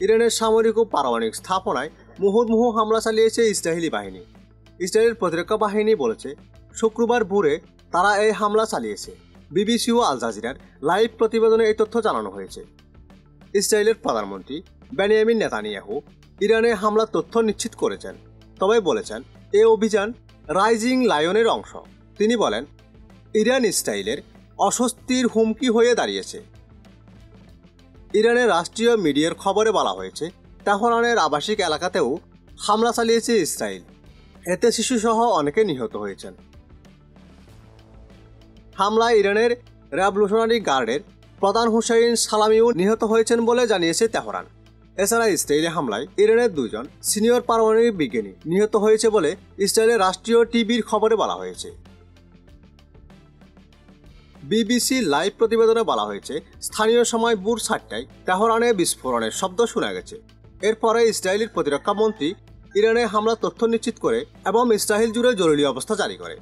ইরানের সামরিক ও পারমাণবিক স্থাপনায় মুহুর্মুহু হামলা চালিয়েছে ইসরায়েলি বাহিনী। ইসরায়েলের প্রতিরক্ষা বাহিনী বলেছে শুক্রবার ভোরে তারা এই হামলা চালিয়েছে। বিবিসি ও আল জাজিরার লাইভ প্রতিবেদনে এই তথ্য জানানো হয়েছে। ইসরায়েলের প্রধানমন্ত্রী বেনিয়ামিন নেতানিয়াহু ইরানে হামলার তথ্য নিশ্চিত করেছেন, তবে বলেছেন এই অভিযান রাইজিং লায়নের অংশ। তিনি বলেন, ইরান ইসরায়েলের অস্বস্তির হুমকি হয়ে দাঁড়িয়েছে। ইরানের রাষ্ট্রীয় মিডিয়ার খবরে বলা হয়েছে তেহরানের আবাসিক এলাকাতেও হামলা চালিয়েছে ইসরায়েল। এতে শিশুসহ অনেকে নিহত হয়েছেন। হামলায় ইরানের রেভলিউশনারি গার্ডের প্রধান হুসাইন সালামিও নিহত হয়েছেন বলে জানিয়েছে তেহরান। এছাড়া ইসরায়েলি হামলায় ইরানের 2 জন সিনিয়র পারমাণবিক বিজ্ঞানী নিহত হয়েছে বলে ইসরায়েলের রাষ্ট্রীয় টিভির খবরে বলা হয়েছে। বিবিসি লাইভ প্রতিবেদনে বলা হয়েছে স্থানীয় সময় ভোর 4টায় তেহরানে বিস্ফোরণের শব্দ শোনা গেছে। এরপরে ইসরায়েলের প্রতিরক্ষা মন্ত্রী ইরানে হামলার তথ্য নিশ্চিত করে এবং ইসরায়েল জুড়ে জরুরি অবস্থা জারি করে।